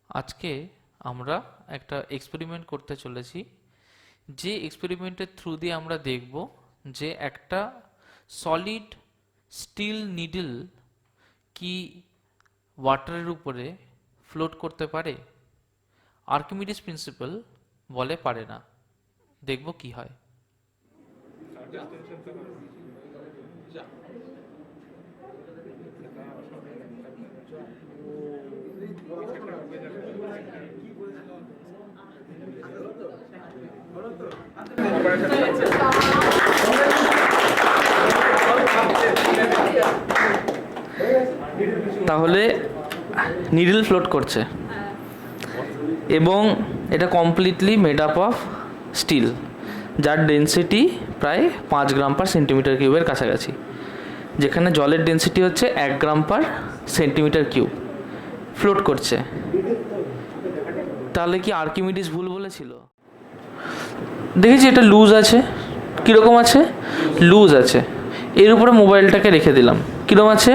আজকে আমরা একটা এক্সপেরিমেন্ট করতে চলেছি, যে এক্সপেরিমেন্টের থ্রু দিয়ে আমরা দেখব যে একটা সলিড স্টিল নিডল কি ওয়াটারের উপরে ফ্লোট করতে পারে। আর্কিমিডিস প্রিন্সিপাল বলে পারে না। দেখব কি হয়। তাহলে নিডল ফ্লোট করছে এবং এটা completely made up of steel, যার ডেন্সিটি প্রায় 5 গ্রাম পার সেন্টিমিটার কিউবের কাছাকাছি, যেখানে জলের ডেন্সিটি হচ্ছে 1 গ্রাম পার সেন্টিমিটার কিউব। ফ্লোট করছে। তাহলে কি আর্কিমিডিস ভুল বলেছিল? দেখেছি এটা লুজ আছে। কীরকম আছে? লুজ আছে। এর উপরে মোবাইলটাকে রেখে দিলাম। কীরকম আছে?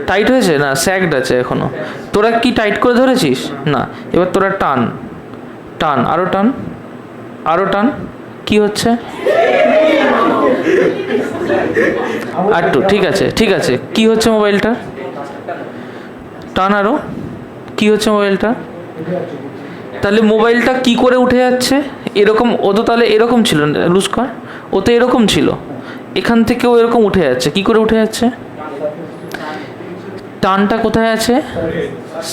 টাইট হয়েছে না, স্যাগড আছে এখনো। তোরা কি টাইট করে ধরেছিস? না। এবার তোরা টান টান, আরো টান, আরো টান। কি হচ্ছে? আটটু, ঠিক আছে ঠিক আছে। কি হচ্ছে মোবাইলটা? টান আরো। কি হচ্ছে মোবাইলটা? তাহলে মোবাইলটা কি করে উঠে যাচ্ছে? এরকম। ও তো তাহলে এরকম ছিল, লুজ কর। ও তো এরকম ছিল, এখান থেকেও এরকম উঠে যাচ্ছে। কি করে উঠে যাচ্ছে? টানটা কোথায় আছে?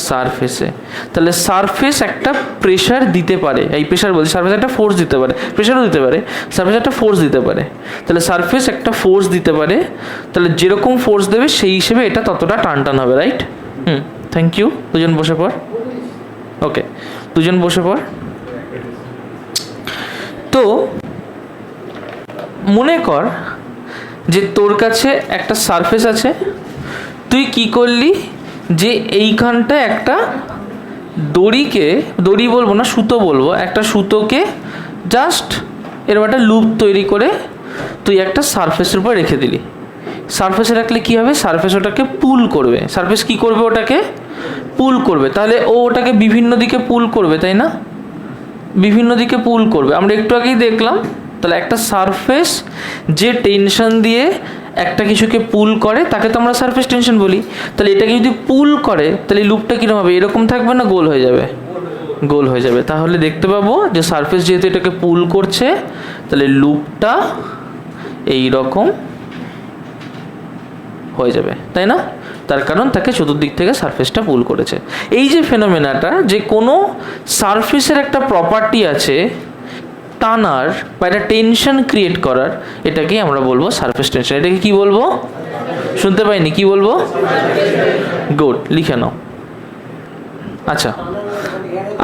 সারফেসে। তাহলে সারফেস একটা প্রেশার দিতে পারে। এই প্রেশার বলছি, সারফেস একটা ফোর্স দিতে পারে, প্রেশারও দিতে পারে। সারফেস একটা ফোর্স দিতে পারে। তাহলে সারফেস একটা ফোর্স দিতে পারে। তাহলে যেরকম ফোর্স দেবে সেই হিসেবে এটা ততটা টান টান হবে, রাইট? Thank you. দুজন বসে পড়। ওকে, দুজন বসে পড়। তো মনে কর যে তোর কাছে একটা সারফেস আছে। তুই কি করলি যে এইখানটা একটা দড়িকে, দড়ি বলবো না, সুতো বলবো, একটা সুতোকে জাস্ট এরকম একটা লুপ তৈরি করে তুই একটা সারফেসের উপর রেখে দিলি। সারফেসে রাখলে কী হবে? সারফেস ওটাকে পুল করবে। সারফেস কী করবে? ওটাকে পুল করবে। তাহলে ও ওটাকে বিভিন্ন দিকে পুল করবে, তাই না? বিভিন্ন দিকে পুল করবে। আমরা একটু আগেই দেখলাম। তাহলে একটা সারফেস যে টেনশন দিয়ে একটা কিছুকে পুল করে তাকে তো আমরা সারফেস টেনশন বলি। তাহলে এটাকে যদি পুল করে তাহলে লুপটা কীরকম হবে? এরকম থাকবে না গোল হয়ে যাবে? গোল হয়ে যাবে। তাহলে দেখতে পাবো যে সারফেস যেহেতু এটাকে পুল করছে, তাহলে লুপটা এই রকম হয়ে যাবে, তাই না? তার কারণ তাকে চতুর্দিক থেকে সারফেসটা পুল করেছে। এই যে ফেনোমেনাটা, যে কোনো সারফেসের একটা প্রপার্টি আছে টানার বা একটা টেনশন ক্রিয়েট করার, এটাকেই আমরা বলবো সারফেস টেনশন। এটাকে কি বলবো? শুনতে পাইনি, কি বলবো? গুড, লিখে নাও। আচ্ছা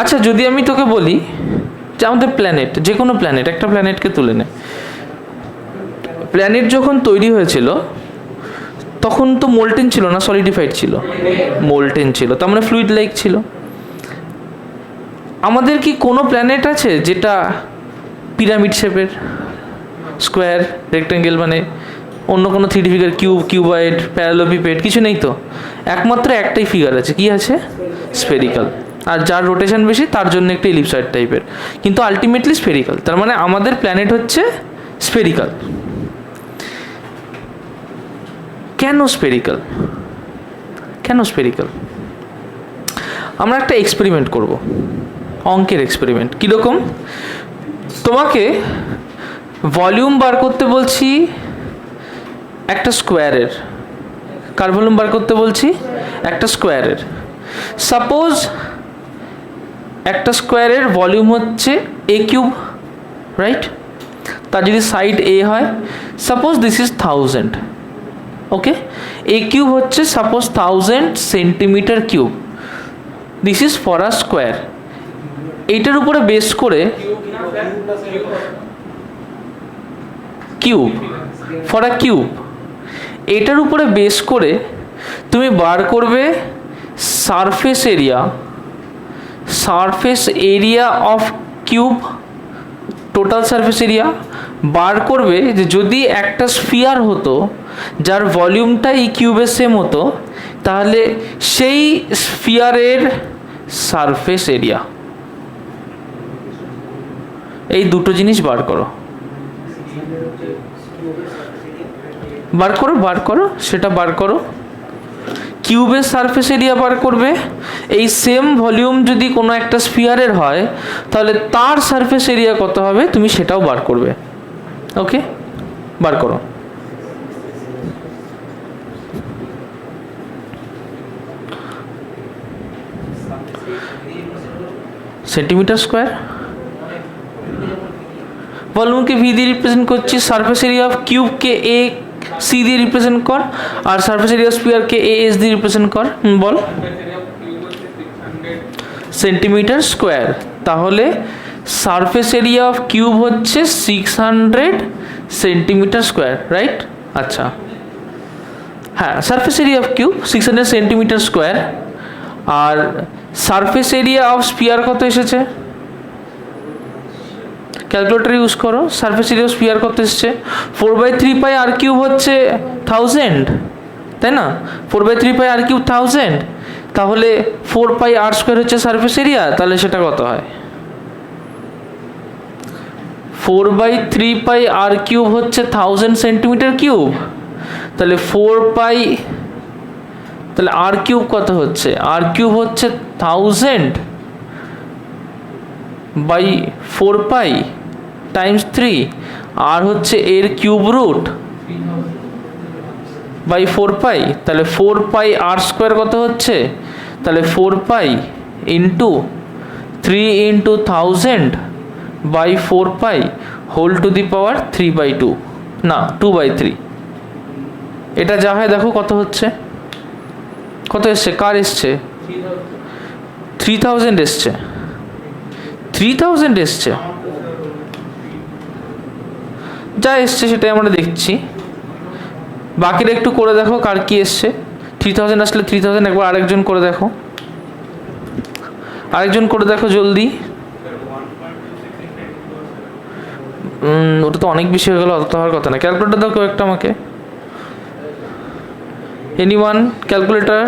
আচ্ছা, যদি আমি তোকে বলি যে আমাদের প্ল্যানেট, যে কোনো প্ল্যানেট, একটা প্ল্যানেটকে তুলে নে। প্ল্যানেট যখন তৈরি হয়েছিল তখন তো মোল্টেন ছিল না, সলিডিফাইড ছিল? মোল্টেন ছিল, তার মানে ফ্লুইড লাইক ছিল। আমাদের কি কোনো প্ল্যানেট আছে যেটা পিরামিড শেপের, স্কোয়ার, রেক্ট্যাঙ্গেল, মানে অন্য কোনো 3D ফিগার, কিউব, কিউবয়েড, প্যারালোপিপেড কিছু নেই তো? একমাত্র একটাই ফিগার আছে। কি আছে? স্ফেরিক্যাল। আর যার রোটেশন বেশি তার জন্য একটা ইলিপসয়েড টাইপের, কিন্তু আলটিমেটলি স্ফেরিক্যাল। তার মানে আমাদের প্ল্যানেট হচ্ছে স্ফেরিক্যাল। কেন স্ফেরিক্যাল? কেন স্ফেরিক্যাল? আমরা একটা এক্সপেরিমেন্ট করব, অঙ্কের এক্সপেরিমেন্ট। কীরকম? তোমাকে ভলিউম বার করতে বলছি একটা স্কোয়ারের। কার ভলিউম বার করতে বলছি? একটা স্কোয়ারের। সাপোজ একটা স্কোয়ারের ভলিউম হচ্ছে এ কিউব, রাইট? তার যদি সাইড এ হয়, suppose this is 1000, okay? A cube হচ্ছে suppose 1000 centimetre cube. This is for a square. এইটার উপরে বেস করে কিউব, ফর আ কিউব, এটার উপরে বেস করে তুমি বার করবে surface area, surface area of cube, total surface area বার করবে। যে যদি একটা স্ফিয়ার হতো যার ভলিউমটা এই কিউবের সেম হতো, তাহলে সেই স্ফিয়ারের সারফেস এরিয়া। এই দুটো জিনিস বার করো, বার করো সেটা বার করো। কিউবের সারফেস এরিয়া বার করবে। এই সেম ভলিউম যদি কোনো একটা স্ফিয়ারের হয় তাহলে তার সারফেস এরিয়া কত হবে তুমি সেটাও বার করবে। ওকে, বার করো। Centimetre square. ভলিউমকে ভি দিয়ে রিপ্রেজেন্ট করছি, সারফেস এরিয়া অফ কিউবকে এ সি দিয়ে রিপ্রেজেন্ট কর, আর সারফেস এরিয়া অফ স্ফিয়ারকে এ এস দিয়ে রিপ্রেজেন্ট কর। বল। Centimetre square. তাহলে সারফেস এরিয়া অফ কিউব হচ্ছে 600 সেন্টিমিটার স্কোয়ার, রাইট? আচ্ছা, হ্যাঁ, surface area of cube 600 centimetre square. আর সারফেস এরিয়া অফ স্ফিয়ার কত এসেছে? ক্যালকুলেটর ইউজ করো। সারফেস এরিয়া অফ স্ফিয়ার কত এসেছে? 4/3 পাই আর কিউব হচ্ছে 1000, তাই না? 4/3 পাই আর কিউব 1000। তাহলে 4 পাই আর স্কোয়ার হচ্ছে সারফেস এরিয়া, তাহলে সেটা কত হয়? 4/3 পাই আর কিউব হচ্ছে 1000 সেন্টিমিটার কিউব। তাহলে 4 পাই, তাহলে আর কিউব কত হচ্ছে? আর কিউব হচ্ছে 1000 বাই 4 পাই টাইমস 3, আর হচ্ছে এর কিউব রুট বাই 4 পাই। তাহলে 4 পাই আর স্কোয়ার কত হচ্ছে? তাহলে 4 pi into 3 into 1000 by 4 pi whole to the power 3/2, না 2/3। এটা যা হয় দেখো কত হচ্ছে, কত এসছে? কার এসছে? 3000 এসছে। 3000 এসছে। যা এসছে সেটাই আমরা দেখছি। বাকিরা একটু করে দেখো কার কি এসছে। 3000 আসলে 3000 একবার আরেকজন করে দেখো, আরেকজন করে দেখো জলদি। ওটা তো অনেক বেশি হয়ে গেল, অত তো হওয়ার কথা না। ক্যালকুলেটর দাও কেউ একটা আমাকে। Anyone calculator?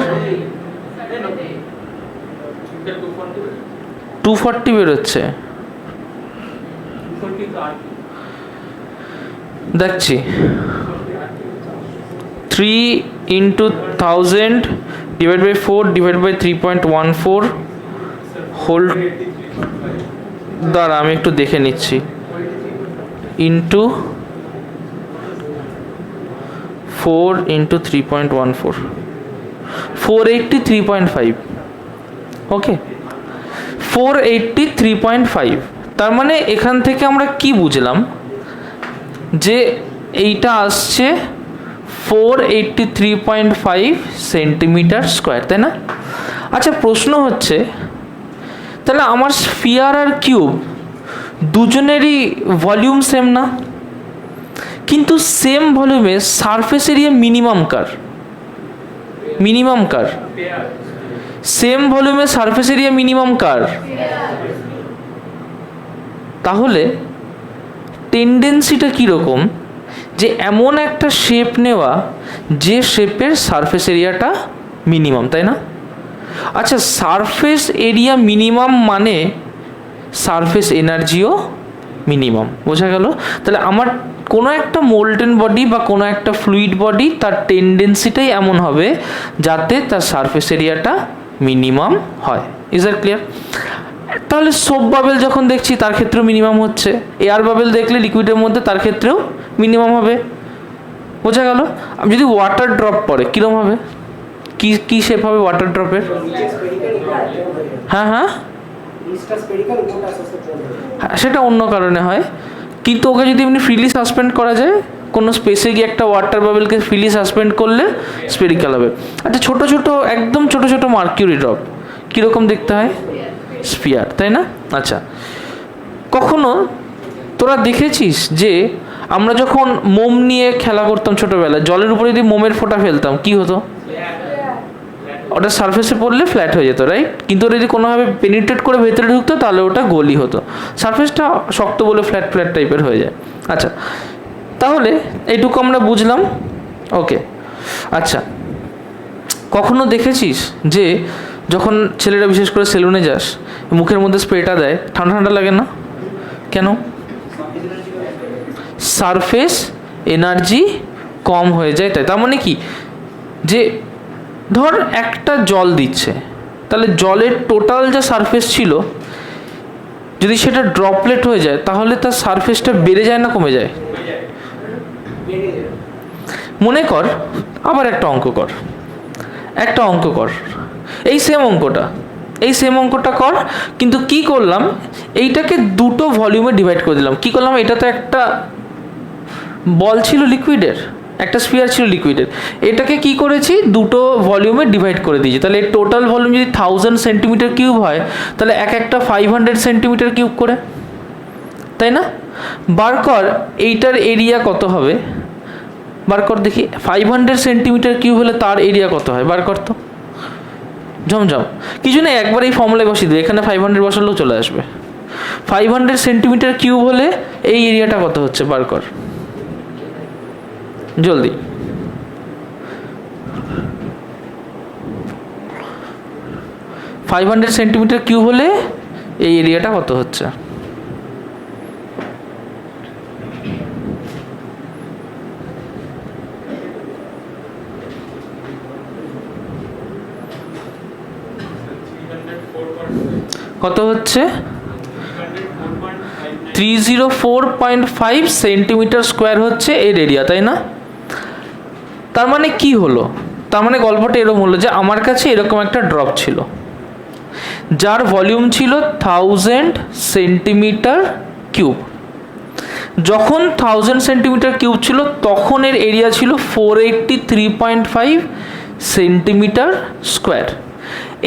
240 বেরোচ্ছে, দেখছি। 3 into 1000 divide by 4 divide by 3.14 whole, দাঁড়া আমি একটু দেখে নিচ্ছি, ইন্টু 4 ইন্টু 3.14, 483.5। ওকে, 483.5। তার মানে এখান থেকে আমরা কি বুঝলাম? যে এইটা আসছে 483.5 সেন্টিমিটার স্কোয়ার, তাই না? আচ্ছা, প্রশ্ন হচ্ছে তাহলে আমার স্ফিয়ার আর কিউব দুজনেরই ভলিউম সেম না, কিন্তু সেম ভলিউমে সারফেস এরিয়া মিনিমাম কার? মিনিমাম কার? সেম ভলিউমে সারফেস এরিয়া মিনিমাম কার? তাহলে টেন্ডেন্সিটা কীরকম? যে এমন একটা শেপ নেওয়া যে শেপের সারফেস এরিয়াটা মিনিমাম, তাই না? আচ্ছা, সারফেস এরিয়া মিনিমাম মানে সারফেস এনার্জিও মিনিমাম, বোঝা গেল? তাহলে আমার কোনো একটা মোল্টেন বডি বা কোনো একটা ফ্লুইড বডি তার টেন্ডেন্সিটাই এমন হবে যাতে তার সারফেস এরিয়াটা মিনিমাম হয়। Is that clear? তাহলে সোপ বাবেল যখন দেখছি তার ক্ষেত্রেও মিনিমাম হচ্ছে, এয়ার বাবেল দেখলে লিকুইডের মধ্যে তার ক্ষেত্রেও মিনিমাম হবে, বোঝা গেল? যদি ওয়াটার ড্রপ পড়ে কীরকম হবে? কি শেপ হবে ওয়াটার ড্রপের? হ্যাঁ হ্যাঁ, সেটা অন্য কারণে হয়, কিন্তু ওকে যদি এমনি ফ্রিলি সাসপেন্ড করা যায়, কোনো স্পেসে গিয়ে একটা ওয়াটার বাবেলকে ফ্রিলি সাসপেন্ড করলে স্পেরিক্যাল হবে। আচ্ছা, ছোটো ছোটো একদম ছোটো ছোটো মার্কিউরি ড্রপ কীরকম দেখতে হয়? স্ফিয়ার, তাই না? আচ্ছা, কখনো তোরা দেখেছিস যে আমরা যখন মোম নিয়ে খেলা করতাম ছোটোবেলায়, জলের উপরে যদি মোমের ফোঁটা ফেলতাম কি হতো? ওটা সারফেসে পড়লে ফ্ল্যাট হয়ে যেত, রাইট? কিন্তু ওটা যদি কোনোভাবে পেনিট্রেট করে ভেতরে ঢুকতো তাহলে ওটা গোলই হতো, সারফেসটা শক্ত বলে ফ্ল্যাট ফ্ল্যাট টাইপের হয়ে যায়। আচ্ছা, তাহলে এইটুকু আমরা বুঝলাম। ওকে, আচ্ছা, কখনো দেখেছিস যে যখন ছেলেরা বিশেষ করে সেলুনে যাস, মুখের মধ্যে স্প্রেটা দেয়, ঠান্ডা ঠান্ডা লাগে না? কেন? সারফেস এনার্জি কম হয়ে যায় তাই। তার মানে কি, যে ধর একটা জল দিচ্ছে, তাহলে জলের টোটাল যা সারফেস ছিল, যদি সেটা ড্রপলেট হয়ে যায় তাহলে তার সারফেসটা বেড়ে যায় না কমে যায়? মনে কর, আবার একটা অঙ্ক কর, এই সেম অঙ্কটা কর, কিন্তু কি করলাম, এইটাকে দুটো ভলিউমে ডিভাইড করে দিলাম। কি করলাম, এটা তো একটা বল ছিল লিকুইডের, একটা স্ফিয়ার ছিল লিকুইডের, এটাকে কি করেছি, দুটো ভলিউমে ডিভাইড করে দিয়েছি। তাহলে এর টোটাল ভলিউম যদি 1000 সেন্টিমিটার কিউব হয়, তাহলে এক একটা 500 সেন্টিমিটার কিউব করে, তাই না? বার কর এইটার এরিয়া কত হবে, বার কর দেখি। 500 সেন্টিমিটার কিউব হলে তার এরিয়া কত হয়, বার কর তো। জমজম কিছু না, একবার এই ফর্মুলায় বসিয়ে দেবে, এখানে 500 বসালেও চলে আসবে। 500 সেন্টিমিটার কিউব হলে এই এরিয়াটা কত হচ্ছে, বার কর জলদি। $500 সেন্টিমিটার কিউব হলে এই এরিয়াটা কত হচ্ছে? কত হচ্ছে? 304.5 সেন্টিমিটার স্কোয়ার হচ্ছে এর এরিয়া, তাই না? তার মানে কি হলো, তার মানে গল্পটা এরকম হলো যে আমার কাছে এরকম একটা ড্রপ ছিল যার ভলিউম ছিল 1000 সেন্টিমিটার কিউব। যখন 1000 সেন্টিমিটার কিউব ছিল তখন এর এরিয়া ছিল 483.5 সেন্টিমিটার স্কোয়ার।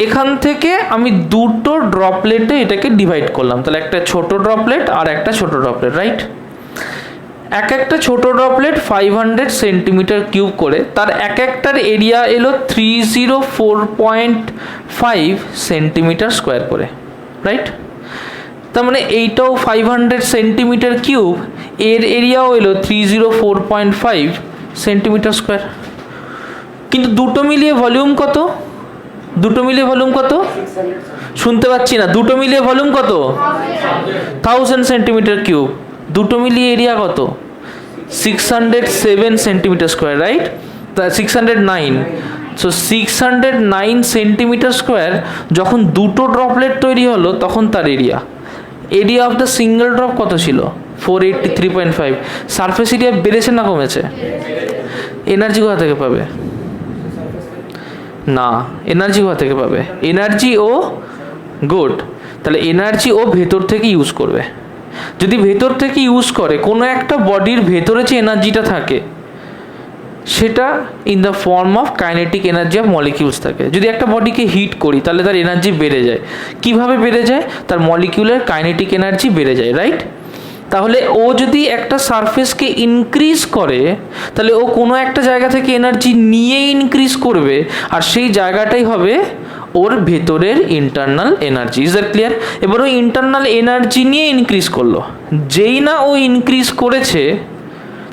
এখান থেকে আমি দুটো ড্রপলেটে এটাকে ডিভাইড করলাম, তাহলে একটা ছোট ড্রপলেট আর একটা ছোট ড্রপলেট, রাইট? এক একটা ছোট ড্রপলেট 500 সেন্টিমিটার কিউব করে, তার এক একটার এরিয়া এলো 304.5 সেন্টিমিটার স্কোয়ার করে, রাইট? তার মানে এইটাও 500 সেন্টিমিটার কিউব, এর এরিয়াও এলো 304.5 সেন্টিমিটার স্কোয়ার। কিন্তু দুটো মিলিয়ে ভলিউম কত? শুনতে পাচ্ছি না, দুটো মিলিয়ে ভলিউম কত? 1000 সেন্টিমিটার কিউব। দুটো মিলিয়ে এরিয়া কত? 607 সেন্টিমিটার স্কোয়ার, রাইট? তা 609। সো 609 সেন্টিমিটার স্কোয়ার যখন দুটো ড্রপলেট তৈরি হলো তখন তার area of the single drop কত ছিল? 483.5। সারফেস এরিয়া বেড়েছে না কমেছে? এনার্জি কোথা থেকে পাবে? না, এনার্জি কোথা থেকে পাবে? এনার্জি ও গুড, তাহলে এনার্জি ও ভেতর থেকে ইউজ করবে। যদি ভেতর থেকে ইউজ করে, কোনো একটা বডির ভেতরে যে এনার্জিটা থাকে সেটা in the form of kinetic energy of molecules থাকে। যদি একটা বডিকে হিট করি তাহলে তার এনার্জি বেড়ে যায়। কিভাবে বেড়ে যায়? তার মলিকিউলের কাইনেটিক এনার্জি বেড়ে যায়, রাইট? তাহলে ও যদি একটা সারফেসকে ইনক্রিজ করে তাহলে ও কোনো একটা জায়গা থেকে এনার্জি নিয়ে ইনক্রিজ করবে, আর সেই জায়গাটাই হবে ওর ভেতরের internal energy. Is that clear? এবার ওই ইন্টারনাল এনার্জি নিয়ে ইনক্রিজ করলো, যেই না ও ইনক্রিজ করেছে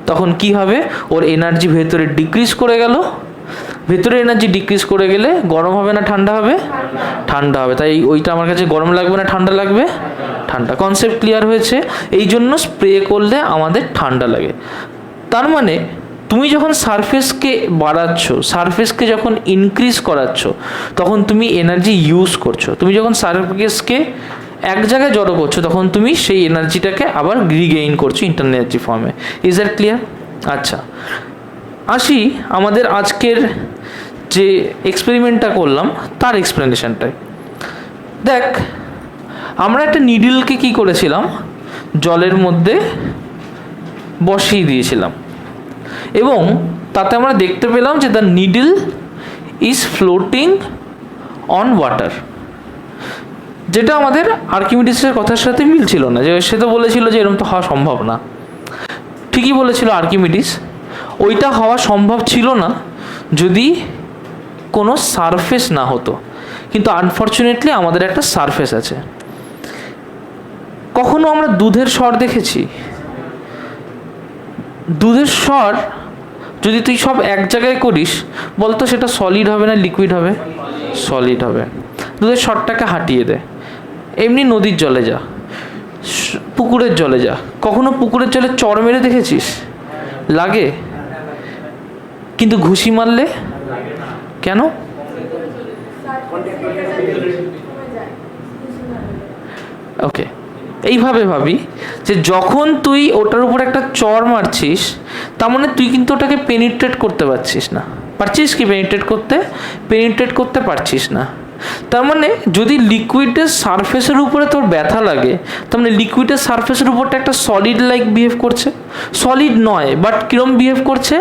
তখন কি হবে, ওর এনার্জি ভেতরে ডিক্রিজ করে গেল। ভেতরে এনার্জি ডিক্রিজ করে গেলে গরম হবে না ঠান্ডা হবে? ঠান্ডা হবে। তাই ওইটা আমার কাছে গরম লাগবে না ঠান্ডা লাগবে? ঠান্ডা। কনসেপ্ট ক্লিয়ার হয়েছে? এই জন্য স্প্রে করলে আমাদের ঠান্ডা লাগে। তার মানে তুমি যখন সারফেসকে বাড়াচ্ছ, সারফেসকে যখন ইনক্রিজ করাচ্ছ, তখন তুমি এনার্জি ইউজ করছো। তুমি যখন সারফেসকে এক জায়গায় জড়ো করছো তখন তুমি সেই এনার্জিটাকে আবার রিগেইন করছো ইন্টারনাল এনার্জি ফর্মে। Is that clear? আচ্ছা, আসি আমাদের আজকের যে এক্সপেরিমেন্টটা করলাম তার এক্সপ্লেনেশনটায়। দেখ, আমরা একটা নিডলকে কি করেছিলাম, জলের মধ্যে বসিয়ে দিয়েছিলাম এবং তাতে আমরা দেখতে পেলাম যে the needle is floating on water, যেটা আমাদের আর্কিমিডিসের কথার সাথে মিলছিল না। যে সে তো বলেছিল যে এরকম তো হওয়া সম্ভব না। ঠিকই বলেছিল আর্কিমিডিস, ওইটা হওয়া সম্ভব ছিল না যদি কোনো সারফেস না হতো। কিন্তু আনফর্চুনেটলি আমাদের একটা সারফেস আছে। কখনো আমরা দুধের স্বর দেখেছি? দুধের স্বর যদি তুই সব এক জায়গায় করিস, বলতো সেটা সলিড হবে না লিকুইড হবে? সলিড হবে। দুধের শটটাকে হাঁটিয়ে দে। এমনি নদীর জলে যা, পুকুরের জলে যা, কখনো পুকুরের জলে চড় মেরে দেখেছিস? লাগে, কিন্তু ঘুষি মারলে কেন? ওকে, এইভাবে ভাবি যে যখন তুই ওটার উপর একটা চড় মারছিস, তার মানে তুই কিন্তু ওটাকে পেনিট্রেট করতে পারছিস না। পারছিস কি পেনিট্রেট করতে পারছিস না। তার মানে যদি লিকুইডের সারফেসের উপরে তোর ব্যথা লাগে, তার মানে লিকুইডের সারফেসের উপরটা একটা সলিড লাইক বিহেভ করছে। সলিড নয়, বাট কিরম বিহেভ করছে?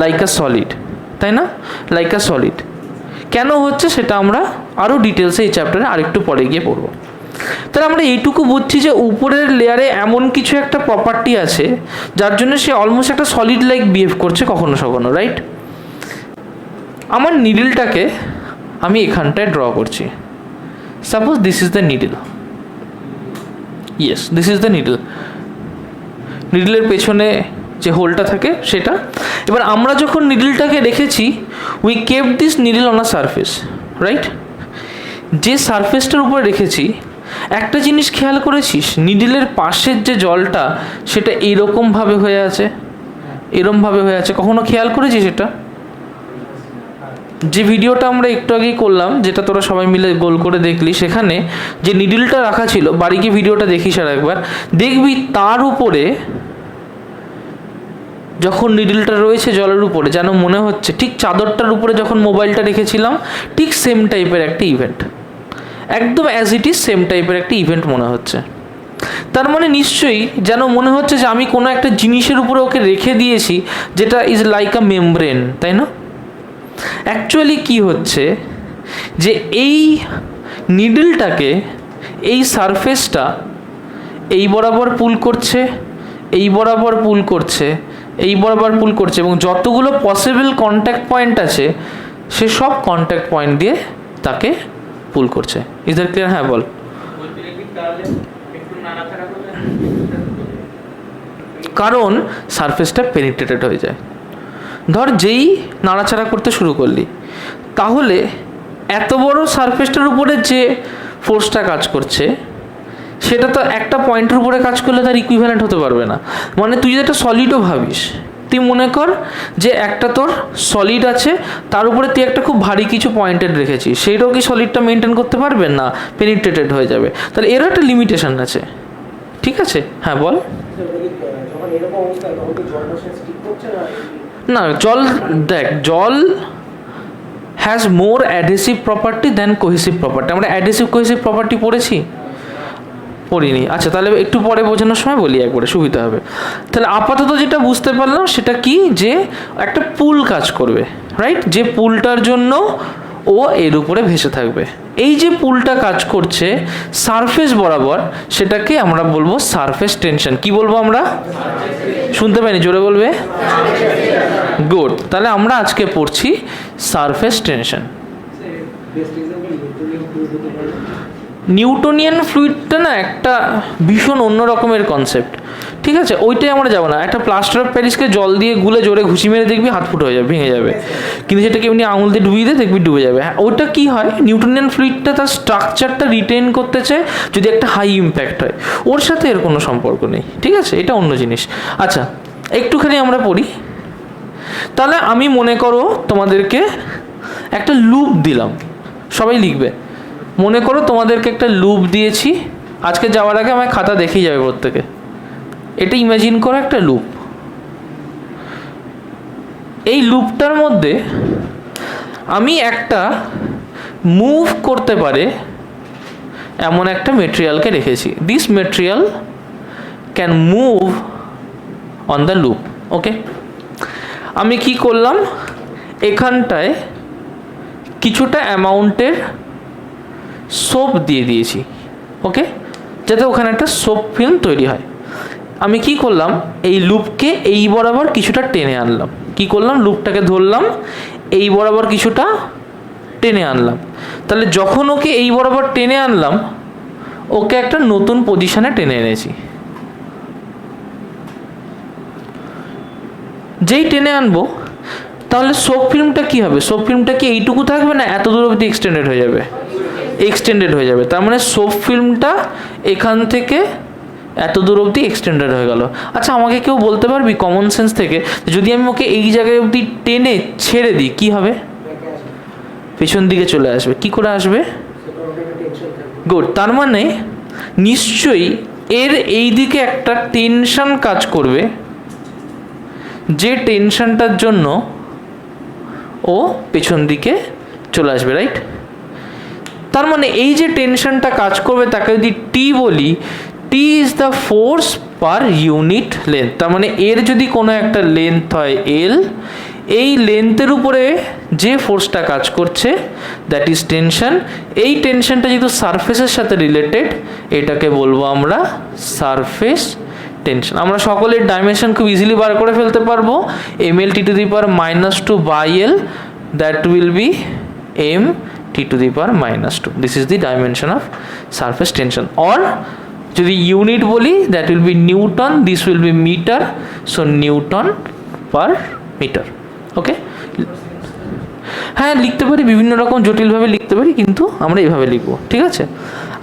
লাইক আ সলিড, তাই না? লাইক আ সলিড। কেন হচ্ছে সেটা আমরা আরও ডিটেলসে এই চ্যাপ্টারে আরেকটু পরে গিয়ে পড়বো। তাহলে আমরা এইটুকু বুঝছি যে উপরের লেয়ারে এমন কিছু একটা প্রপার্টি আছে যার জন্য সে অলমোস্ট একটা সলিড লাইক বিহেভ করছে কখনো কখনো, রাইট? আমার নিডলটাকে আমি এখানটায় ড্র করছি। Suppose this is the needle. Yes, this is the needle. নিডলের পেছনে যে হোলটা থাকে সেটা। এবার আমরা যখন নিডলটাকে রেখেছি, we kept this needle on a surface, right? যে সারফেসটার উপরে রেখেছি, একটা জিনিস খেয়াল করেছিস, নিডলের পাশের যে জলটা সেটা এরকমভাবে হয়ে আছে, এরকমভাবে হয়ে আছে। কখনো খেয়াল করেছিস এটা? যে ভিডিওটা আমরা একটু আগেই করলাম, যেটা তোরা সবাই মিলে গোল করে দেখলি, সেখানে যে নিডলটা রাখা ছিল, বাড়ি গিয়ে ভিডিওটা দেখিস আর একবার, দেখবি তার উপরে যখন নিডলটা রয়েছে জলের উপরে, যেন মনে হচ্ছে ঠিক চাদরটার উপরে যখন মোবাইলটা রেখেছিলাম, ঠিক সেম টাইপের একটা ইভেন্ট, একদম অ্যাজ ইট ইজ সেম টাইপের একটা ইভেন্ট মনে হচ্ছে। তার মানে নিশ্চয়ই যেন মনে হচ্ছে যে আমি কোনো একটা জিনিসের উপরে ওকে রেখে দিয়েছি, যেটা ইজ লাইক আ মেমব্রেন, তাই না? অ্যাকচুয়ালি কি হচ্ছে যে এই নিডলটাকে, এই সারফেসটা এই বরাবর পুল করছে, এই বরাবর পুল করছে, এই বরাবর পুল করছে, এবং যতগুলো পসিবল কন্ট্যাক্ট পয়েন্ট আছে সে সব কন্ট্যাক্ট পয়েন্ট দিয়ে তাকে পুল করছে। Is that clear? হ্যাঁ বল। কারণ সারফেসটা পেনিট্রেটেড হয়ে যায়। ধর যেই নাড়াচাড়া করতে শুরু করলি, তাহলে এত বড় সারফেসটার উপরে যে ফোর্সটা কাজ করছে সেটা তো একটা পয়েন্টের উপরে কাজ করলে তার ইকুইভ্যালেন্ট হতে পারবে না। মানে তুই যদি একটা সলিডও ভাবিস, তুই মনে কর যে একটা তোর সলিড আছে, তার উপরে তুই একটা খুব ভারী কিছু পয়েন্টেড রেখেছিস, সেইটাও কি সলিডটা মেনটেন করতে পারবে না? পেনিট্রেটেড হয়ে যাবে। তাহলে এরও একটা লিমিটেশন আছে, ঠিক আছে? হ্যাঁ বল। না, জল দেখ, জল has more adhesive property than cohesive property. আমরা অ্যাডহেসিভ কোহেসিভ প্রপার্টি পড়েছি? পড়িনি। আচ্ছা, তাহলে একটু পরে বোঝানোর সময় বলি একবারে, সুবিধা হবে। তাহলে আপাতত যেটা বুঝতে পারলাম সেটা কি, যে একটা পুল কাজ করবে, রাইট? যে পুলটার জন্য ও এর উপরে ভেসে থাকবে। এই যে পুলটা কাজ করছে সারফেস বরাবর, সেটাকে আমরা বলবো সারফেস টেনশন। কি বলবো আমরা? শুনতে পাইনি, জোরে বলবে। গুড। তাহলে আমরা আজকে পড়ছি সারফেস টেনশন। নিউটনিয়ান ফ্লুইডটা না একটা ভীষণ অন্য রকমের কনসেপ্ট, ঠিক আছে? ওইটাই আমরা যাবো না। একটা প্লাস্টার অফ প্যারিসকে জল দিয়ে গুলে জোরে ঘুষি মেরে দেখবি হাত ফুটো হয়ে যাবে, ভেঙে যাবে, কিন্তু সেটাকে এমনি আঙুল দিয়ে ডুবিয়ে দিয়ে দেখবি ডুবে যাবে। হ্যাঁ, ওটা কী হয়, নিউটনিয়ান ফ্লুইডটা তার স্ট্রাকচারটা রিটেন করতে চায় যদি একটা হাই ইম্প্যাক্ট হয়, ওর সাথে এর কোনো সম্পর্ক নেই, ঠিক আছে? এটা অন্য জিনিস। আচ্ছা, একটুখানি আমরা পড়ি। তাহলে আমি মনে করো তোমাদেরকে একটা লুপ দিলাম, সবাই লিখবে। মনে করো তোমাদেরকে একটা লুপ দিয়েছি, আজকে যাওয়ার আগে আমার খাতা দেখেই যাবে প্রত্যেকে। এটা ইমাজিন করো একটা লুপ। এই লুপটার মধ্যে আমি একটা মুভ করতে পারে এমন একটা মেটেরিয়ালকে রেখেছি। This material can move on the loop, okay? আমি কি করলাম, এখানটায় কিছুটা অ্যামাউন্টের সোপ দিয়ে দিয়েছি, ওকে, যাতে ওখানে একটা সোপ ফিল্ম তৈরি হয়। আমি কি করলাম, এই লুপকে এই বরাবর কিছুটা টেনে আনলাম। কি করলাম, লুপটাকে ধরলাম, এই বরাবর কিছুটা টেনে আনলাম। তাহলে যখন ওকে এই বরাবর টেনে আনলাম, ওকে একটা নতুন পজিশনে টেনে এনেছি। যেই টেনে আনবো, তাহলে সোপ ফিল্মটা কি হবে? সোপ ফিল্মটা কি এইটুকু থাকবে, না এত দূর অবধি এক্সটেন্ডেড হয়ে যাবে? এক্সটেন্ডেড হয়ে যাবে। তার মানে সোপ ফিল্মটা এখান থেকে এত দূর অবধি এক্সটেন্ডেড হয়ে গেল। আচ্ছা আমাকে কেউ বলতে পারবি কমন সেন্স থেকে, যদি আমি ওকে এই জায়গায় অবধি টেনে ছেড়ে দিই কি হবে? পেছন দিকে চলে আসবে। কি করে আসবে? গুড। তার মানে নিশ্চয়ই এর এই দিকে একটা টেনশন কাজ করবে, যে টেনশনটার জন্য ও পেছন দিকে চলে আসবে, রাইট? তার মানে এই যে টেনশনটা কাজ করবে তাকে যদি টি বলি, T is the force per unit length. তার মানে এর যদি কোনো একটা লেন্থ হয় এল, এই লেন্থের উপরে যে ফোর্সটা কাজ করছে দ্যাট ইজ টেনশন। এই টেনশনটা যেহেতু সারফেসের সাথে রিলেটেড, এটাকে বলবো আমরা সারফেস টেনশন। আমরা সকলের ডাইমেনশন খুব ইজিলি বার করে ফেলতে পারবো। M L T to the power -2 by L, that will be M T to the power -2। This is the dimension of surface tension. Or যদি ইউনিট বলি that will be newton, this will be metre, so newton per metre. Okay, হ্যাঁ লিখতে পারি, বিভিন্ন রকম জটিলভাবে লিখতে পারি, কিন্তু আমরা এইভাবে লিখবো, ঠিক আছে?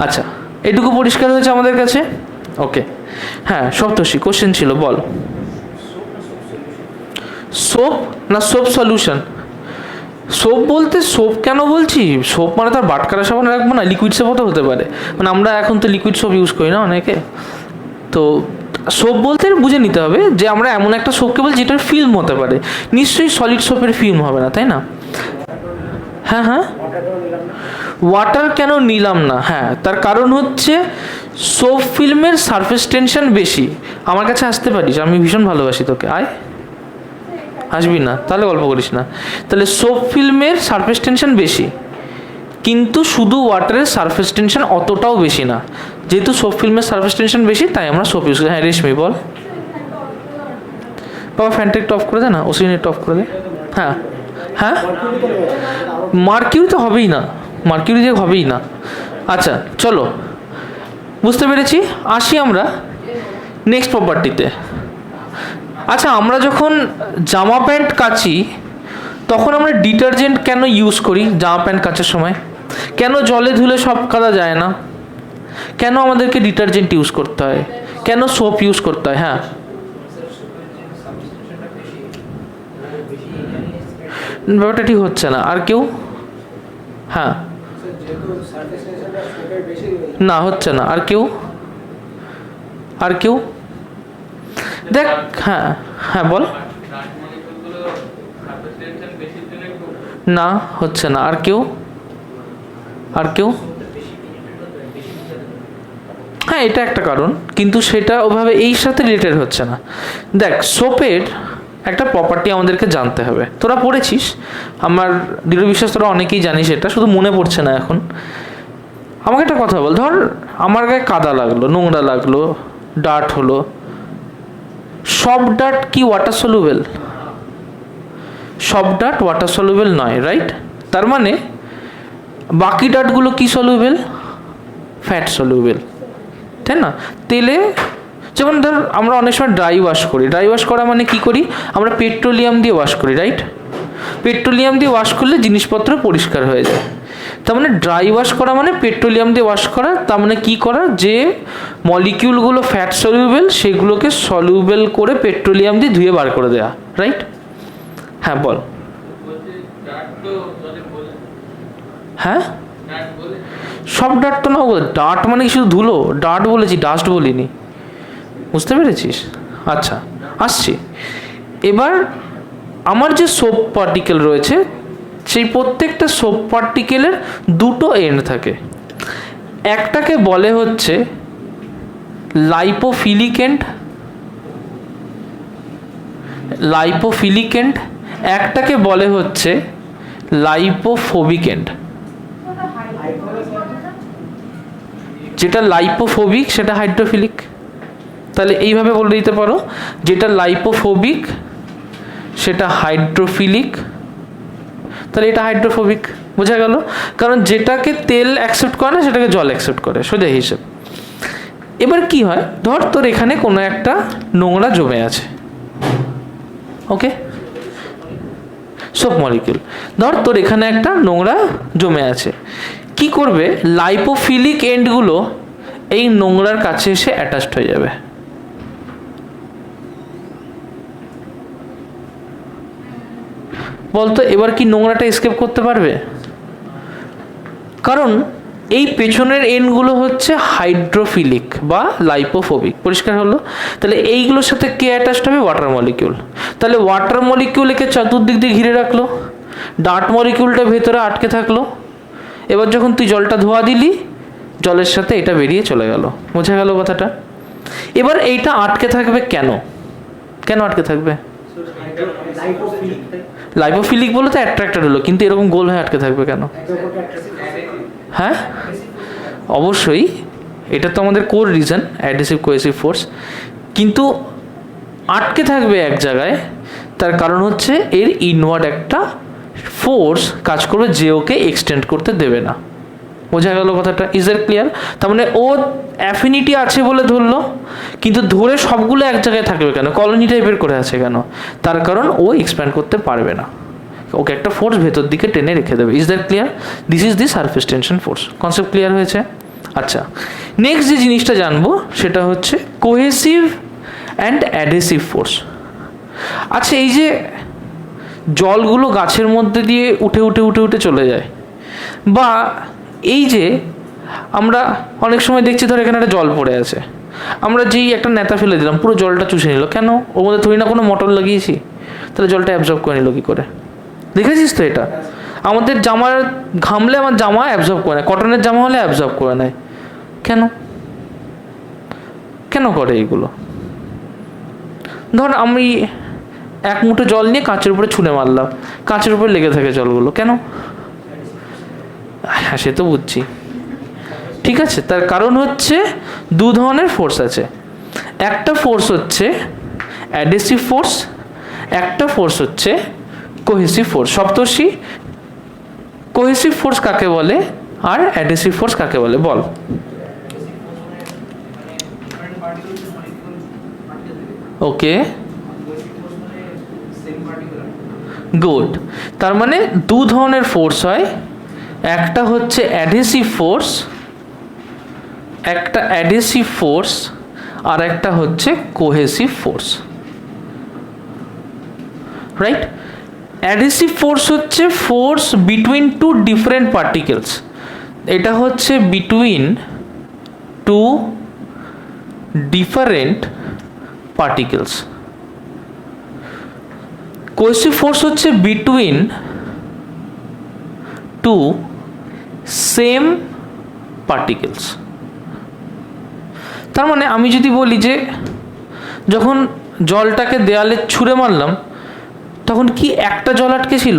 আচ্ছা, এটুকু পরিষ্কার হয়েছে আমাদের কাছে? ওকে, হ্যাঁ সপ্তর্ষি কোশ্চেন ছিল, বল। সোপ না সোপ সলিউশন? সোপ বলতে সোপ কেন বলছি? সোপ মানে তার বাটকারা সাবান রাখবো না, লিকুইড সোপও তো হতে পারে। মানে আমরা এখন তো লিকুইড সোপ ইউজ করি না অনেকে, তো সোপ বলতে বুঝে নিতে হবে যে আমরা এমন একটা সোপকে বলছি যেটার ফিল্ম হতে পারে। নিশ্চয়ই সলিড সোপের ফিল্ম হবে না, তাই না? হ্যাঁ হ্যাঁ, ওয়াটার কেন নিলাম না? হ্যাঁ, তার কারণ হচ্ছে সোপ ফিল্মের সারফেস টেনশন বেশি। আমার কাছে আসতে পারিস, আমি ভীষণ ভালোবাসি তোকে, আয়। আসবি না? তাহলে গল্প করিস না। তাহলে সোপ ফিল্মের সারফেস টেনশন বেশি, কিন্তু শুধু ওয়াটারের সারফেস টেনশন অতটাও বেশি না। যেহেতু সোপ ফিল্মের সারফেস টেনশন বেশি, তাই আমরা সোপ ইউজ করি। হ্যাঁ রেশমি বল। বাবা ফ্যানটা একটু অফ করে দে না, ওসি নেট অফ করে দে। হ্যাঁ হ্যাঁ, মার্কিউরি তো হবেই না, মার্কিউরি যে হবেই না। আচ্ছা চলো, বুঝতে পেরেছি। আসি আমরা নেক্সট প্রপার্টিতে। আচ্ছা, আমরা যখন জামা প্যান্ট কাচি তখন আমরা ডিটারজেন্ট কেন ইউজ করি? জামা প্যান্ট কাচার সময় কেন জলে ধুলে সব কাচা যায় না? কেন আমাদেরকে ডিটারজেন্ট ইউজ করতে হয়? কেন সোপ ইউজ করতে হয়? হ্যাঁ, ব্যাপারটা ঠিক হচ্ছে না। আর কেউ? হ্যাঁ, না হচ্ছে না। আর কেউ? আর কেউ? দেখ, হ্যাঁ হ্যাঁ বল। না হচ্ছে না। আর কেউ? আর কেউ? হ্যাঁ, এটা একটা কারণ, কিন্তু সেটা ওভাবে এই সাথে রিলেটেড হচ্ছে না। দেখ, সোপের একটা প্রপার্টি আমাদেরকে জানতে হবে। তোরা পড়েছিস, আমার দৃঢ় বিশ্বাস তোরা অনেকেই জানিস, এটা শুধু মনে পড়ছে না এখন। আমাকে একটা কথা বল, ধর আমার গায়ে কাদা লাগলো, নোংরা লাগলো, ডার্ট হলো, সব ডার্ট কি ওয়াটার সলিউবেল? সব ডার্ট ওয়াটার সলিউবেল নয়, রাইট? তার মানে বাকি ডার্টগুলো কি সলিউবেল? ফ্যাট সলিউবেল, তাই না? তেলে যেমন ধর আমরা অনেক সময় ড্রাই ওয়াশ করি। ড্রাই ওয়াশ করা মানে কি করি? আমরা পেট্রোলিয়াম দিয়ে ওয়াশ করি, রাইট? পেট্রোলিয়াম দিয়ে ওয়াশ করলে জিনিসপত্র পরিষ্কার হয়ে যায়। তার মানে ড্রাই ওয়াশ করা মানে পেট্রোলিয়াম দিয়ে ওয়াশ করা। তার মানে কি করা? যে মলিকিউলগুলো ফ্যাট সলিউবেল সেগুলোকে সলিউবেল করে পেট্রোলিয়াম দিয়ে ধুয়ে বার করে দেওয়া, রাইট? হ্যাঁ বল। হ্যাঁ, সব ডার্ট তো না, ডার্ট মানে কি শুধু ধুলো? ডার্ট বলেছি, ডাস্ট বলিনি, বুঝতে পেরেছিস? আচ্ছা আসছি এবার। আমার যে সোপ পার্টিকেল রয়েছে, সেই প্রত্যেকটা সোপ পার্টিকেলের দুটো এন্ড থাকে। একটাকে বলে হচ্ছে লাইপোফিলিক এন্ড, লাইপোফিলিক এন্ড, একটাকে বলে হচ্ছে লাইপোফোবিক এন্ড। যেটা লাইপোফোবিক সেটা হাইড্রোফিলিক। তাহলে এইভাবে বলে দিতে পারো, যেটা লাইপোফোবিক সেটা হাইড্রোফিলিক, তাহলে এটা হাইড্রোফোবিক। বোঝা গেল? কারণ যেটাকে তেল অ্যাকসেপ্ট করে না সেটাকে জল অ্যাকসেপ্ট করে, সোজা হিসেব। এবার কি হয়, ধর তোর এখানে কোনো একটা নোংরা জমে আছে, ওকে, সোপ মলিকিউল। ধর তোর এখানে একটা নোংরা জমে আছে, কি করবে, লাইপোফিলিক এন্ডগুলো এই নোংরার কাছে এসে অ্যাটাচড হয়ে যাবে। বলতো এবার কি নোংরাটা এসকেপ করতে পারবে? কারণ এই পেছনের এন্ডগুলো হচ্ছে হাইড্রোফিলিক বা লাইপোফোবিক। পরিষ্কার হলো? তাহলে এইগুলোর সাথে কে অ্যাটাচড হবে? Water molecule. তাহলে ওয়াটার মলিকিউল একে চতুর্দিক দিয়ে ঘিরে রাখলো, ডার্ট মলিকিউলটা ভেতরে আটকে থাকলো। এবার যখন তুই জলটা ধোয়া দিলি, জলের সাথে এটা বেরিয়ে চলে গেল। বোঝা গেল কথাটা? এবার এইটা আটকে থাকবে কেন? কেন আটকে থাকবে? লাইপোফিলিক বলে তো অ্যাট্রাক্টেড হলো, কিন্তু এরকম গোল হয়ে আটকে থাকবে কেন? হ্যাঁ, অবশ্যই এটা তো আমাদের core reason, adhesive cohesive force. কিন্তু আটকে থাকবে এক জায়গায়, তার কারণ হচ্ছে এর ইনওয়ার্ড একটা ফোর্স কাজ করবে যে ওকে এক্সটেন্ড করতে দেবে না। বোঝা গেল কথাটা? Is that clear? তার মানে ও অ্যাফিনিটি আছে বলে ধরলো, কিন্তু ধরে সবগুলো এক জায়গায় থাকবে কেন? কলোনি টাইপের করে আছে কেন? তার কারণ ও এক্সপ্যান্ড করতে পারবে না, ওকে একটা ফোর্স ভেতর দিকে টেনে রেখে দেবে। Is that clear? This is the surface tension force. Concept clear হয়েছে? আচ্ছা, নেক্সট যে জিনিসটা জানবো সেটা হচ্ছে কোহেসিভ অ্যান্ড অ্যাডহেসিভ ফোর্স। আচ্ছা, এই যে জলগুলো গাছের মধ্যে দিয়ে উঠে উঠে উঠে উঠে চলে যায়, বা এই যে আমরা অনেক সময় দেখছি ধর এখানে একটা জল পড়ে আছে, আমরা যেই একটা নেতা ফেলে দিলাম, পুরো জলটা চুষে নিল। কেন? ওর মধ্যে থরি না কোনো মোটর লাগিয়েছি, তাহলে জলটা অ্যাবজর্ব করে নিল কী করে? দেখেছিস তো এটা? আমাদের জামার ঘামলে আমার জামা অ্যাবজর্ব করে নেয়, কটনের জামা হলে অ্যাবজর্ব করে নেয়। কেন? কেন করে এইগুলো? ধর আমি এক মুঠো জল নিয়ে কাঁচের উপরে ছুঁড়ে মারলাম, কাঁচের উপরে লেগে থাকে জলগুলো, কেন? হ্যাঁ, সে তো বুঝছি, ঠিক আছে। তার কারণ হচ্ছে দু ধরনের ফোর্স আছে। একটা ফোর্স হচ্ছে অ্যাডহেসিভ ফোর্স, একটা ফোর্স হচ্ছে কোহেসিভ ফোর্স। সপ্তর্ষি, কোহেসিভ ফোর্স কাকে বলে আর অ্যাডহেসিভ ফোর্স কাকে বলে বল? ওকে, গুড। তার মানে দু ধরনের ফোর্স হয়, একটা হচ্ছে অ্যাডহেসিভ ফোর্স, একটা অ্যাডহেসিভ ফোর্স, আর একটা হচ্ছে cohesive force, right? Adhesive force হচ্ছে force between two different particles, এটা হচ্ছে between two different particles. Cohesive force হচ্ছে বিটুইন টু সেম পার্টিকেলস। তার মানে আমি যদি বলি যে যখন জলটাকে দেয়ালে ছুঁড়ে মারলাম, তখন কি একটা জল আটকে ছিল?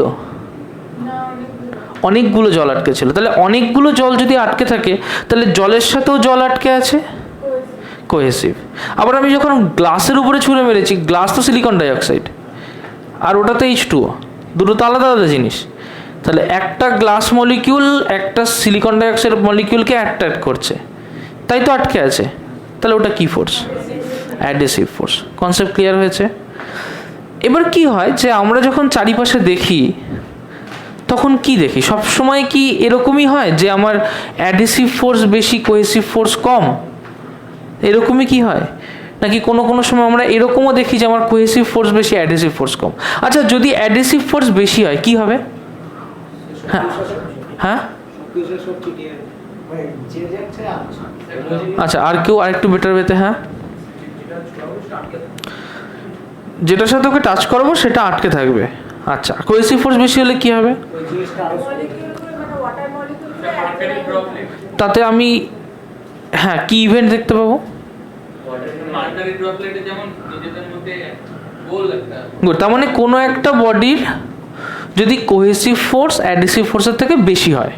অনেকগুলো জল আটকে ছিল। তাহলে অনেকগুলো জল যদি আটকে থাকে, তাহলে জলের সাথেও জল আটকে আছে, কোহেসিভ। আবার আমি যখন গ্লাসের উপরে ছুঁড়ে মেরেছি, গ্লাস তো সিলিকন ডাইঅক্সাইড আর ওটা তো H2O, দুটো তো আলাদা আলাদা জিনিস। তাহলে একটা গ্লাস মলিকিউল একটা সিলিকন ডাইঅক্সাইড মলিকিউলকে অ্যাট্রাক্ট করছে, তাই তো আটকে আছে। তাহলে ওটা কি force? Adhesive force. Concept clear হয়েছে? এবার কি হয় যে আমরা যখন চারিপাশে দেখি, তখন কি দেখি? সব সময় কি এরকমই হয় যে আমার অ্যাডহেসিভ ফোর্স বেশি, কোহেসিভ ফোর্স কম? এরকমই কি হয়? নাকি কোনো কোনো সময় আমরা এরকমও দেখি যে আমার কোহেসিভ ফোর্স বেশি, অ্যাডহেসিভ ফোর্স কম? আচ্ছা, যদি অ্যাডহেসিভ ফোর্স বেশি হয় কি হবে? হ্যাঁ হ্যাঁ, আচ্ছা, আর কেউ আরেকটু বেটার পেতে? হ্যাঁ, যেটার সাথে ওকে টাচ করবো সেটা আটকে থাকবে। আচ্ছা, কোহেসিভ ফোর্স বেশি হলে কি হবে? তাতে আমি হ্যাঁ কি ইভেন্ট দেখতে পাবো? গুড। তার মানে কোনো একটা বডির যদি কোহেসিভ ফোর্স অ্যাডহেসিভ ফোর্সের থেকে বেশি হয়,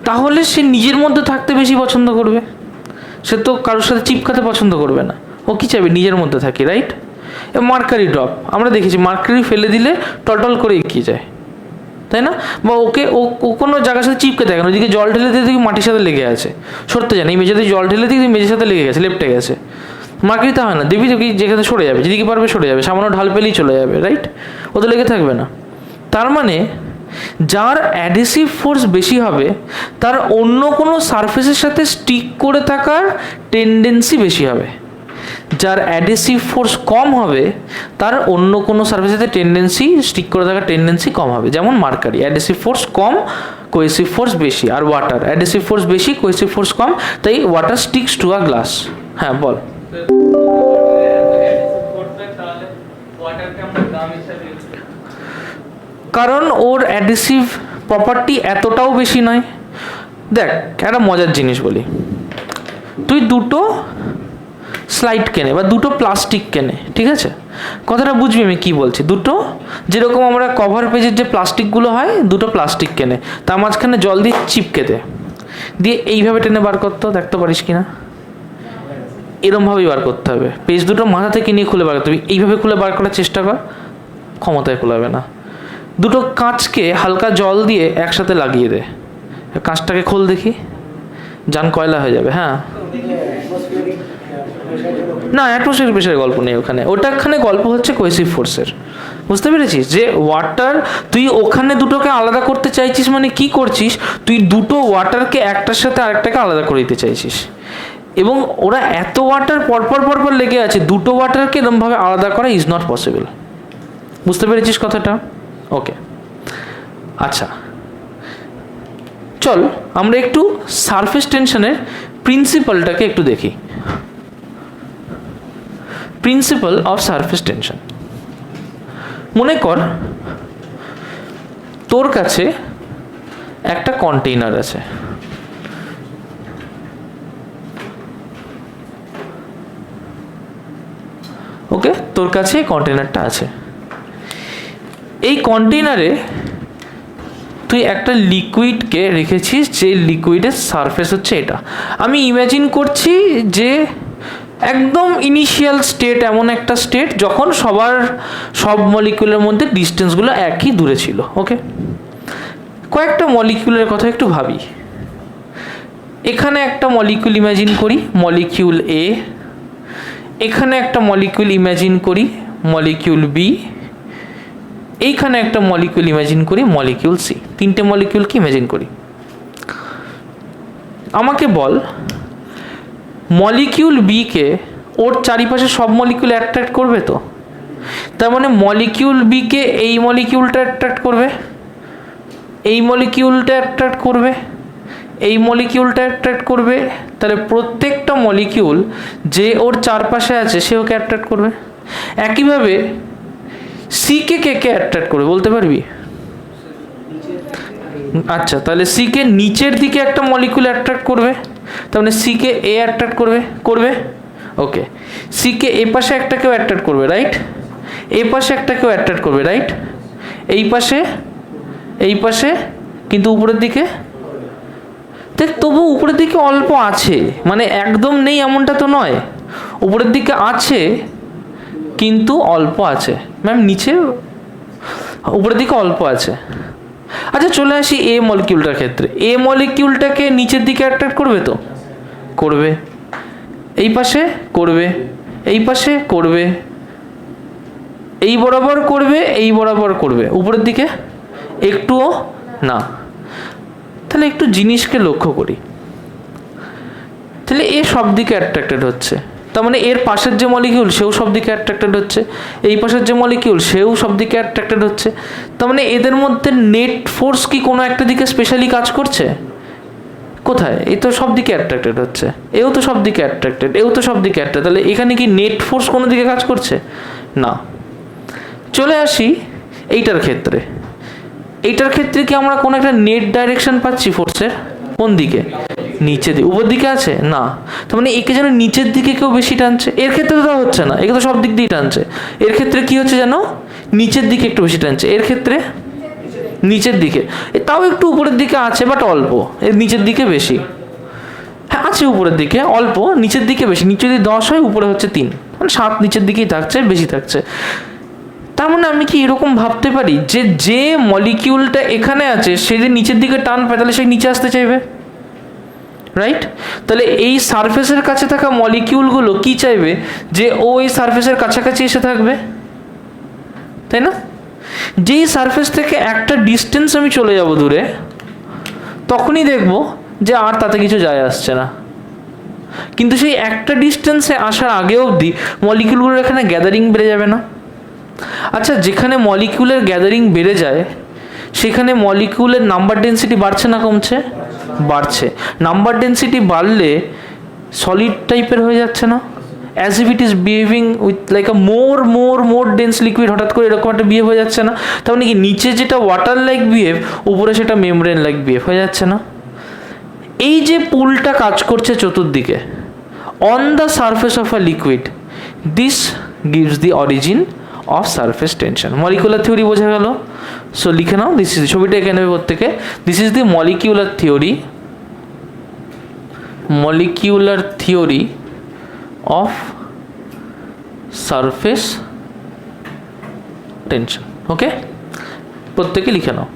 তাহলে সে নিজের মধ্যে থাকতে বেশি পছন্দ করবে, সে তো কারোর সাথে চিপকাতে পছন্দ করবে না। ও কি চাইবে? নিজের মধ্যে থাকি, রাইট? মার্কারি ড্রপ আমরা দেখেছি, মার্কারি ফেলে দিলে টলটল করে এগিয়ে যায়, তাই না? বা ওকে ও কোনো জায়গার সাথে চিপকে থাকে না, ওদিকে জল ঢেলে দিয়ে দেখি মাটির সাথে লেগে আছে, সরতে যায় না। এই মেঝেতে জল ঢেলে দিয়ে মেঝের সাথে লেগে গেছে, লেপটে গেছে। মার্কারিতে হয় না, দেবী দেখি যেখানে সরে যাবে, যেদিকে পারবে সরে যাবে, সামান্য ঢাল পেলেই চলে যাবে, রাইট? ও তো লেগে থাকবে না। তার মানে যার অ্যাডহেসিভ ফোর্স বেশি হবে তার অন্য কোনো সারফেসের সাথে স্টিক করে থাকার টেন্ডেন্সি বেশি হবে। যার অ্যাডহেসিভ ফোর্স কম হবে তার অন্য কোনো সারফেসের সাথে টেন্ডেন্সি স্টিক করে থাকার টেন্ডেন্সি কম হবে। যেমন মার্কারি, অ্যাডহেসিভ ফোর্স কম, কোহেসিভ ফোর্স বেশি। আর ওয়াটার, অ্যাডহেসিভ ফোর্স বেশি, কোহেসিভ ফোর্স কম, তাই water sticks to a glass. হ্যাঁ বল। কারণ ওর অ্যাডহেসিভ প্রপার্টি এতটাও বেশি নয়। দেখ একটা মজার জিনিস বলি, তুই দুটো স্লাইড কেনে বা দুটো প্লাস্টিক কেনে, ঠিক আছে? কথাটা বুঝবি আমি কি বলছি। দুটো, যেরকম আমরা কভার পেজের যে প্লাস্টিকগুলো হয়, দুটো প্লাস্টিক কেনে, তার মাঝখানে জল দিয়ে চিপকে দিয়ে এইভাবে টেনে বার করতে, দেখতে পারিস কিনা? এরমভাবেই বার করতে হবে। পেজ দুটো মাথা থেকে নিয়ে খুলে বার করতে হবে। এইভাবে খুলে বার করার চেষ্টা কর, ক্ষমতায় খোলাবে না। দুটো কাঁচকে হালকা জল দিয়ে একসাথে লাগিয়ে দে, কাঁচটাকে খোল দেখি, যান কয়লা হয়ে যাবে। হ্যাঁ, না অ্যাটমসফিয়ারিক প্রেশারের গল্প নেই ওখানে, ওটাখানে গল্প হচ্ছে কোহেসিভ ফোর্সের। বুঝতে পেরেছিস? যে ওয়াটার, তুই ওখানে দুটোকে আলাদা করতে চাইছিস মানে কি করছিস, তুই দুটো ওয়াটারকে একটার সাথে আরেকটাকে আলাদা করে দিতে চাইছিস। এবং ওরা এত ওয়াটার পরপর লেগে আছে, দুটো ওয়াটারকে এরকমভাবে আলাদা করা ইজ নট পসিবল। বুঝতে পেরেছিস কথাটা? ওকে, আচ্ছা চল আমরা একটু সারফেস টেনশনের প্রিন্সিপালটাকে একটু দেখি। Principal of surface tension. মনে কর তোর কাছে একটা কন্টেইনার আছে, ওকে? তোর কাছে কন্টেইনারটা আছে। এই কন্টেইনারে তুই একটা লিকুইডকে রেখেছিস, যে লিকুইডের সারফেস হচ্ছে এটা। আমি ইমাজিন করছি যে একদম ইনিশিয়াল স্টেট, এমন একটা স্টেট যখন সব মলিকিউলের মধ্যে ডিস্টেন্সগুলো একই দূরে ছিল। ওকে, কয়েকটা মলিকিউলের কথা একটু ভাবি। এখানে একটা মলিকিউল ইমাজিন করি, মলিকিউল এ। এখানে একটা মলিকিউল ইমাজিন করি, মলিকিউল বি। এইখানে একটা মলিকিউল ইমাজিন করি, মলিকিউল সি। তিনটে মলিকিউলকে ইমাজিন করি। আমাকে বল, মলিকিউল বিকে ওর চারিপাশে সব মলিকিউল অ্যাট্রাক্ট করবে তো? তার মানে মলিকিউল বিকে এই মলিকিউলটা অ্যাট্রাক্ট করবে, এই মলিকিউলটা অ্যাট্রাক্ট করবে, এই মলিকিউলটা অ্যাট্রাক্ট করবে। তাহলে প্রত্যেকটা মলিকিউল যে ওর চারপাশে আছে সে ওকে অ্যাট্রাক্ট করবে। একইভাবে সিকে কে কে অ্যাট্রাক্ট করবে বলতে পারবি? আচ্ছা, তাহলে সিকে নিচের দিকে একটা মলিকিউল অ্যাট্রাক্ট করবে, তার মানে সিকে এ অ্যাট্রাক্ট করবে। ওকে, সিকে এ পাশে একটাকেও অ্যাট্রাক্ট করবে, রাইট? এই পাশে একটাকেও অ্যাট্রাক্ট করবে, রাইট? এই পাশে কিন্তু উপরের দিকে দেখ, তবু উপরের দিকে অল্প আছে, মানে একদম নেই এমনটা তো নয়। উপরের দিকে আছে কিন্তু অল্প আছে। ম্যাম নিচে উপরের দিকে অল্প আছে। আচ্ছা চলে আসি এ মলিকিউলটার ক্ষেত্রে। এ মলিকিউলটাকে নিচের দিকে অ্যাট্রাক্ট করবে তো? করবে। এই পাশে করবে, এই পাশে করবে, এই বরাবর করবে, এই বরাবর করবে। উপরের দিকে একটুও না। তাহলে একটু জিনিসকে লক্ষ্য করি, তাহলে এ সব দিকে অ্যাট্রাক্টেড হচ্ছে, তার মানে এর পাশের যে মলিকিউল সেও সব দিকে অ্যাট্রাক্টেড হচ্ছে, এই পাশের যে মলিকিউল সেও সব দিকে অ্যাট্রাক্টেড হচ্ছে। তার মানে এদের মধ্যে নেট ফোর্স কি কোনো একটা দিকে স্পেশালি কাজ করছে? কোথায়? এ তো সব দিকে অ্যাট্রাক্টেড হচ্ছে, এও তো সব দিকে অ্যাট্রাক্টেড, এও তো সব দিকে অ্যাট্রাক্টেড। তাহলে এখানে কি নেট ফোর্স কোনো দিকে কাজ করছে? না। চলে আসি এইটার ক্ষেত্রে। এইটার ক্ষেত্রে কি আমরা কোনো একটা নেট ডাইরেকশন পাচ্ছি ফোর্সের? কোন দিকে? নিচের দিকে। উপর দিকে আছে না, তার মানে একে যেন নিচের দিকে কেউ বেশি টানছে। এর ক্ষেত্রে তো হচ্ছে না, একে তো সব দিক দিয়ে টানছে। এর ক্ষেত্রে কি হচ্ছে যেন নিচের দিকে একটু বেশি টানছে, এর ক্ষেত্রে নিচের দিকে। তাও একটু উপরের দিকে আছে বাট অল্প, এর নিচের দিকে বেশি। হ্যাঁ আছে উপরের দিকে অল্প, নিচের দিকে বেশি। নিচে যদি 10 হয় উপরে হচ্ছে 3, মানে 7 নিচের দিকেই থাকছে, বেশি থাকছে। তার মানে আমি কি এরকম ভাবতে পারি যে মলিকিউলটা এখানে আছে সে যদি নিচের দিকে টান পায় তাহলে সে নিচে আসতে চাইবে, রাইট? তাহলে এই সারফেসের কাছে থাকা মলিকিউলগুলো কি চাইবে? যে ও এই সারফেসের কাছাকাছি এসে থাকবে, তাই না? যেই সারফেস থেকে একটা ডিস্টেন্স আমি চলে যাব দূরে, তখনই দেখব যে আর তাতে কিছু যায় আসছে না। কিন্তু সেই একটা ডিস্টেন্সে আসার আগে অবধি মলিকিউলগুলোর এখানে গ্যাদারিং বেড়ে যাবে না? আচ্ছা, যেখানে মলিকিউলের গ্যাদারিং বেড়ে যায় সেখানে মলিকিউলের নাম্বার ডেন্সিটি বাড়ছে না কমছে? বাড়ছে। নাম্বার ডেন্সিটি বাড়লে সলিড টাইপের হয়ে যাচ্ছে না? As if it is behaving with like a more dense liquid, হঠাৎ করে এরকম একটা বিহেভ হয়ে যাচ্ছে না? তার মানে কি নিচে যেটা ওয়াটার লাইক বিহেভ, উপরে সেটা মেমব্রেন লাইক বিহেভ হয়ে যাচ্ছে না? এই যে পুলটা কাজ করছে চতুর্দিকে on the surface of a liquid, this gives the origin of surface tension. Molecular theory বোঝা গেল? সো লিখে নাও, দিস ইজ, ছবিটা এখানে নেবে প্রত্যেকে। This is the molecular theory of surface tension. Okay, প্রত্যেকে লিখে নাও।